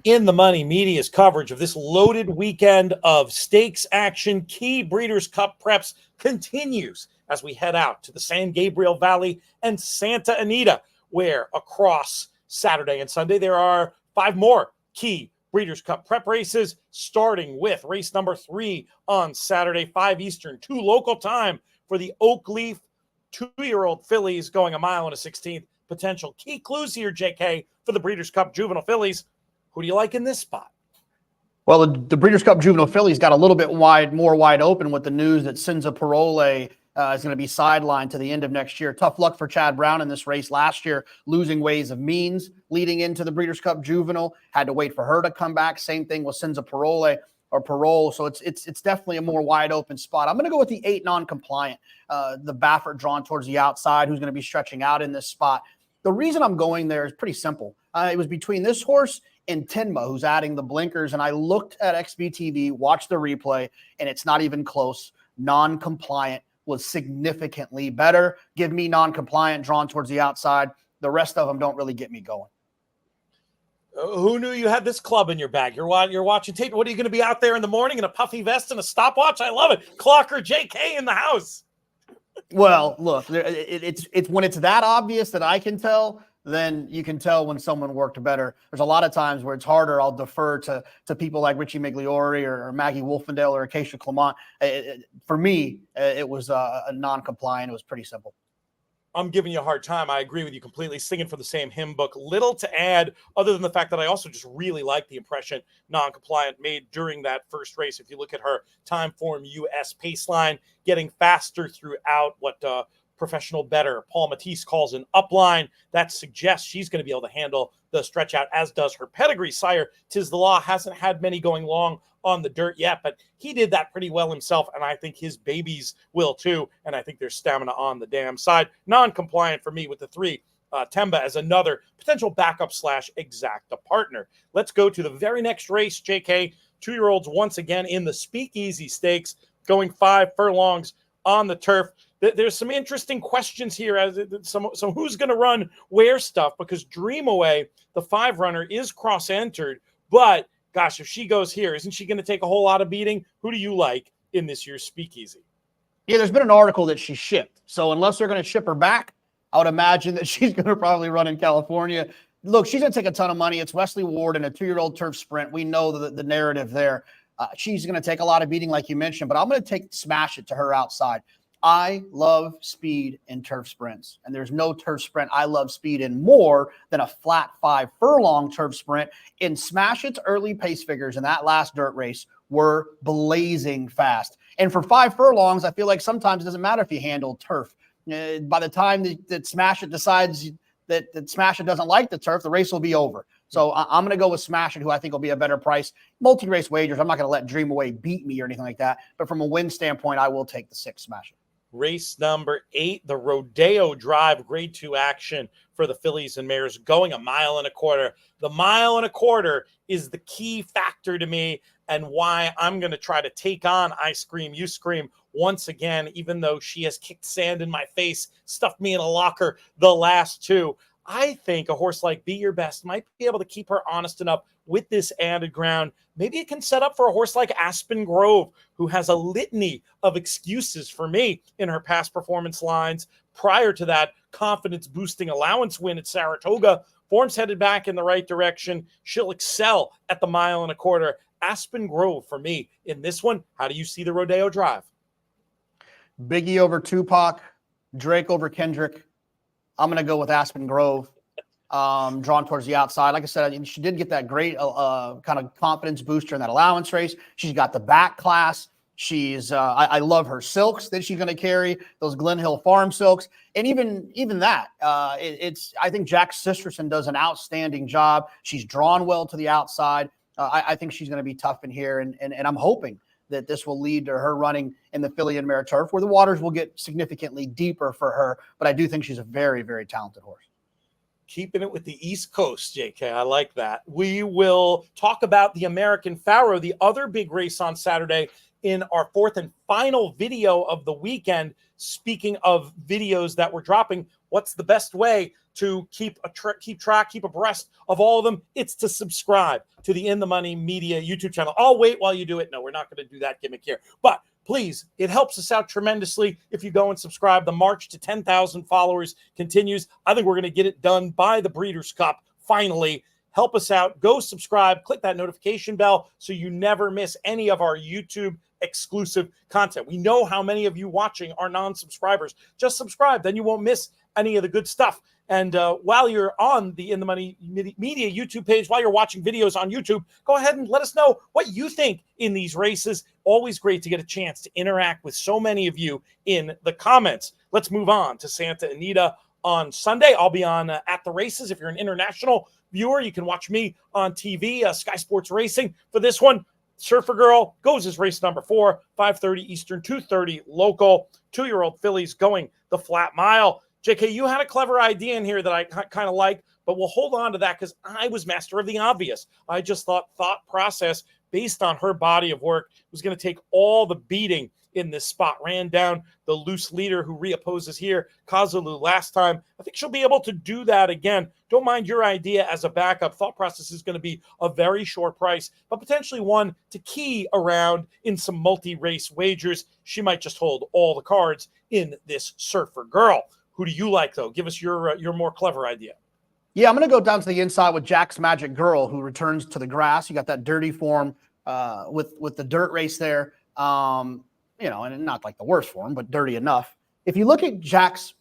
In the Money Media's coverage of this loaded weekend of stakes action, key Breeders' Cup preps continues as we head out to the San Gabriel Valley and Santa Anita, where across Saturday and Sunday there are 5 more key Breeders' Cup prep races, starting with race number 3 on Saturday, 5 Eastern, 2 local time for the Oak Leaf 2-year-old fillies going 1 mile and a 16th. Potential key clues here, JK, for the Breeders' Cup Juvenile Fillies. Who do you like in this spot? Well, the Breeders' Cup Juvenile Fillies got a little bit more wide open with the news that Cinza Parole is going to be sidelined to the end of next year. Tough luck for Chad Brown in this race last year, losing Ways of Means leading into the Breeders' Cup Juvenile. Had to wait for her to come back. Same thing with Cinza Parole. So it's definitely a more wide open spot. I'm going to go with the 8 non-compliant, the Baffert drawn towards the outside, who's going to be stretching out in this spot. The reason I'm going there is pretty simple. It was between this horse and Tenma, who's adding the blinkers. And I looked at XBTV, watched the replay, and it's not even close. Non-compliant was significantly better. Give me non-compliant drawn towards the outside. The rest of them don't really get me going. Who knew you had this club in your bag? You're watching tape. What are you going to be out there in the morning in a puffy vest and a stopwatch? I love it. Clocker JK in the house. Well, look, it's when it's that obvious that I can tell, then you can tell when someone worked better. There's a lot of times where it's harder. I'll defer to people like Richie Migliori or Maggie Wolfendale or Acacia Clement. For me, it was a non-compliant. It was pretty simple. I'm giving you a hard time. I agree with you completely. Singing for the same hymn book. Little to add, other than the fact that I also just really like the impression non-compliant made during that first race. If you look at her time form US pace line, getting faster throughout what professional bettor Paul Matisse calls an upline, that suggests she's going to be able to handle the stretch out, as does her pedigree sire. Tis the Law hasn't had many going long on the dirt yet, but he did that pretty well himself, and I think his babies will too, and I think there's stamina on the damn side. Non-compliant for me with the 3, Temba as another potential backup / exacta partner. Let's go to the very next race, JK. 2-year-olds once again in the Speakeasy Stakes, going 5 furlongs on the turf. There's some interesting questions here as some who's going to run where stuff, because Dream Away, the 5 runner, is cross-entered, but gosh, if she goes here, isn't she going to take a whole lot of beating? Who do you like in this year's Speakeasy? Yeah, there's been an article that she shipped. So unless they're going to ship her back, I would imagine that she's going to probably run in California. Look, she's going to take a ton of money. It's Wesley Ward in a 2-year-old turf sprint. We know the narrative there. She's going to take a lot of beating, like you mentioned, but I'm going to smash it to her outside. I love speed in turf sprints, and there's no turf sprint I love speed in more than a flat 5 furlong turf sprint. In Smash It's early pace figures in that last dirt race were blazing fast. And for 5 furlongs, I feel like sometimes it doesn't matter if you handle turf. By the time that Smash It decides that Smash It doesn't like the turf, the race will be over. So I'm going to go with Smash It, who I think will be a better price. Multi-race wagers, I'm not going to let Dream Away beat me or anything like that. But from a win standpoint, I will take the 6 Smash It. Race number 8, the Rodeo Drive Grade 2 action for the fillies and mares, going 1.25 miles. The 1.25 miles is the key factor to me, and why I'm going to try to take on I Scream, You Scream once again, even though she has kicked sand in my face, stuffed me in a locker the last 2. I think a horse like Be Your Best might be able to keep her honest enough with this added ground. Maybe it can set up for a horse like Aspen Grove, who has a litany of excuses for me in her past performance lines. Prior to that confidence-boosting allowance win at Saratoga, form's headed back in the right direction. She'll excel at the 1.25 miles. Aspen Grove for me in this one. How do you see the Rodeo Drive? Biggie over Tupac, Drake over Kendrick. I'm going to go with Aspen Grove, drawn towards the outside. Like I said, she did get that great kind of confidence booster in that allowance race. She's got the back class. She's I love her silks that she's going to carry, those Glen Hill Farm silks. And even that, I think Jack Sisterson does an outstanding job. She's drawn well to the outside. I think she's going to be tough in here. And I'm hoping that this will lead to her running in the filly and mare turf, where the waters will get significantly deeper for her. But I do think she's a very, very talented horse. Keeping it with the East Coast, JK. I like that. We will talk about the American Pharaoh, the other big race on Saturday, in our 4th and final video of the weekend. Speaking of videos that we're dropping, What's the best way to keep abreast of all of them? It's to subscribe to the In the Money Media YouTube channel. I'll wait while you do it. No, we're not going to do that gimmick here. But please, it helps us out tremendously if you go and subscribe. The march to 10,000 followers continues. I think we're going to get it done by the Breeders' Cup, finally. Help us out. Go subscribe. Click that notification bell so you never miss any of our YouTube exclusive content. We know how many of you watching are non-subscribers. Just subscribe, then you won't miss any of the good stuff. And while you're on the In the Money Media YouTube page, while you're watching videos on YouTube, go ahead and let us know what you think in these races. Always great to get a chance to interact with so many of you in the comments. Let's move on to Santa Anita on Sunday. I'll be on at the races. If you're an international viewer, you can watch me on TV, Sky Sports Racing for this one. Surfer Girl goes as race number 4, 5:30 Eastern, 2:30 local. 2-year-old fillies going the flat mile. JK, you had a clever idea in here that I kind of like, but we'll hold on to that because I was master of the obvious. I just thought process based on her body of work was going to take all the beating in this spot. Ran down the loose leader who reopposes here, Kazulu, last time. I think she'll be able to do that again. Don't mind your idea as a backup. Thought process is going to be a very short price, but potentially one to key around in some multi-race wagers. She might just hold all the cards in this Surfer Girl. Who do you like, though? Give us your more clever idea. Yeah, I'm going to go down to the inside with Jack's Magic Girl, who returns to the grass. You got that dirty form with the dirt race there. And not like the worst form, but dirty enough. If you look at Jack's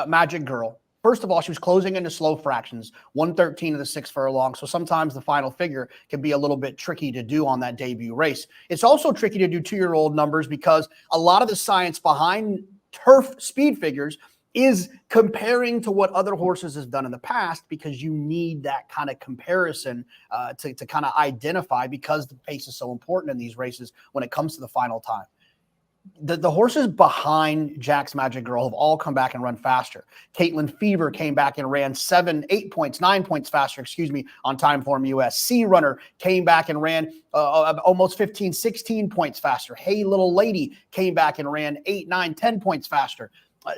Magic Girl, first of all, she was closing into slow fractions, 113 of the 6 furlong. So sometimes the final figure can be a little bit tricky to do on that debut race. It's also tricky to do 2-year-old numbers because a lot of the science behind turf speed figures is comparing to what other horses has done in the past, because you need that kind of comparison to kind of identify, because the pace is so important in these races when it comes to the final time. The horses behind Jack's Magic Girl have all come back and run faster. Caitlin Fever came back and ran 9 points faster, on Timeform US. Sea Runner came back and ran almost 15, 16 points faster. Hey Little Lady came back and ran 8, 9, 10 points faster.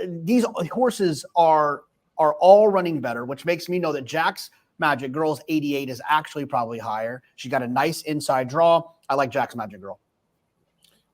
These horses are all running better, which makes me know that Jack's Magic Girl's 88 is actually probably higher. She got a nice inside draw. I like Jack's Magic Girl.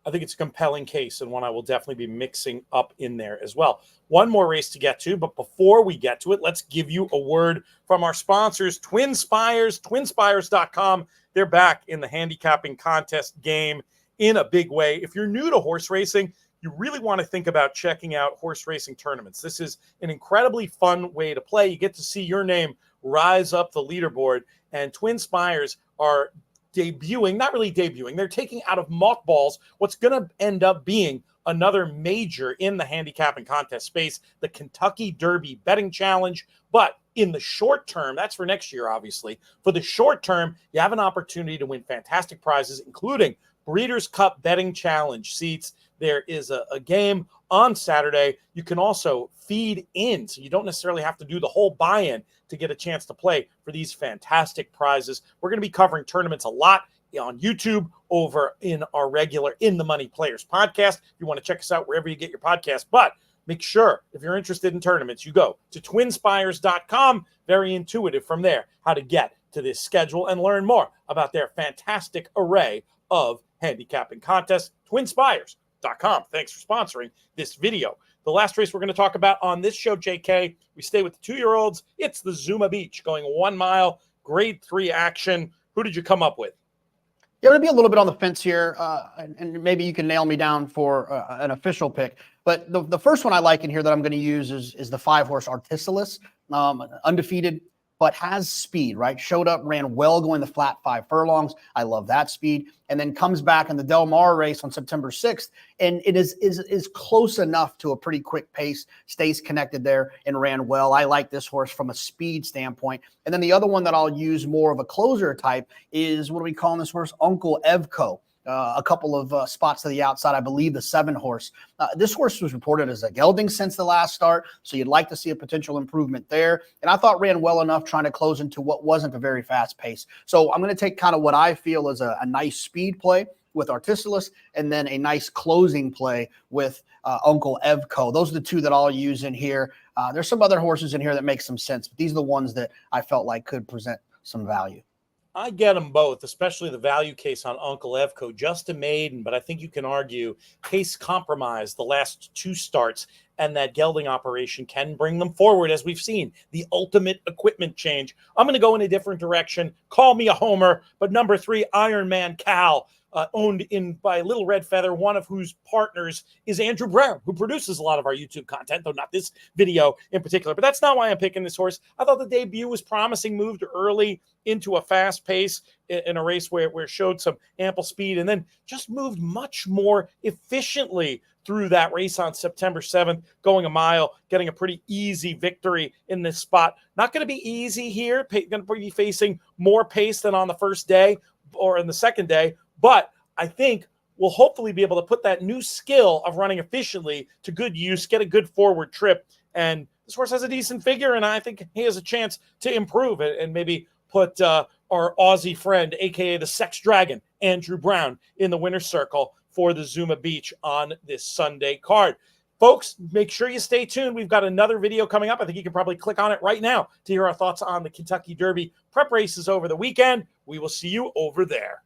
I think it's a compelling case and one I will definitely be mixing up in there as well. One more race to get to, but before we get to it, let's give you a word from our sponsors, TwinSpires, TwinSpires.com. They're back in the handicapping contest game in a big way. If you're new to horse racing, you really want to think about checking out horse racing tournaments. This is an incredibly fun way to play. You get to see your name rise up the leaderboard, and TwinSpires are not really debuting. They're taking out of mothballs what's going to end up being another major in the handicapping contest space, the Kentucky Derby Betting Challenge. But in the short term, that's for next year, obviously. For the short term, you have an opportunity to win fantastic prizes, including Breeders Cup Betting Challenge seats. There is a game on Saturday. You can also feed in, so you don't necessarily have to do the whole buy-in to get a chance to play for these fantastic prizes. We're going to be covering tournaments a lot on YouTube, over in our regular In the Money Players podcast. If you want to check us out wherever you get your podcast, but make sure if you're interested in tournaments, you go to TwinSpires.com. Very intuitive from there, how to get to this schedule and learn more about their fantastic array of handicapping contests. TwinSpires.com. Thanks for sponsoring this video. The last race we're going to talk about on this show, JK, we stay with the 2-year-olds. It's the Zuma Beach, going 1 mile, grade 3 action. Who did you come up with? Yeah, I'm going to be a little bit on the fence here, and maybe you can nail me down for an official pick. But the first one I like in here that I'm going to use is the 5-horse Articulus, undefeated, but has speed, right? Showed up, ran well going the flat 5 furlongs. I love that speed. And then comes back in the Del Mar race on September 6th, and it is close enough to a pretty quick pace, stays connected there and ran well. I like this horse from a speed standpoint. And then the other one that I'll use more of a closer type is, what are we calling this horse? Uncle Evco. A couple of spots to the outside, I believe the 7-horse. This horse was reported as a gelding since the last start, so you'd like to see a potential improvement there. And I thought ran well enough trying to close into what wasn't a very fast pace. So I'm going to take kind of what I feel is a nice speed play with Articulus, and then a nice closing play with Uncle Evco. Those are the two that I'll use in here. There's some other horses in here that make some sense, but these are the ones that I felt like could present some value. I get them both, especially the value case on Uncle Evco, just a maiden, but I think you can argue pace compromise the last two starts, and that gelding operation can bring them forward, as we've seen, the ultimate equipment change. I'm going to go in a different direction. Call me a homer, but number 3, Iron Man Cal, owned in by Little Red Feather, one of whose partners is Andrew Brown, who produces a lot of our YouTube content, though not this video in particular. But that's not why I'm picking this horse. I thought the debut was promising, moved early into a fast pace in a race where it showed some ample speed, and then just moved much more efficiently through that race on September 7th, going a mile, getting a pretty easy victory in this spot. Not going to be easy here. Going to be facing more pace than on the first day or in the second day, but I think we'll hopefully be able to put that new skill of running efficiently to good use, get a good forward trip. And this horse has a decent figure, and I think he has a chance to improve it and maybe put our Aussie friend, a.k.a. the Sex Dragon, Andrew Brown, in the winner's circle for the Zuma Beach on this Sunday card. Folks, make sure you stay tuned. We've got another video coming up. I think you can probably click on it right now to hear our thoughts on the Kentucky Derby prep races over the weekend. We will see you over there.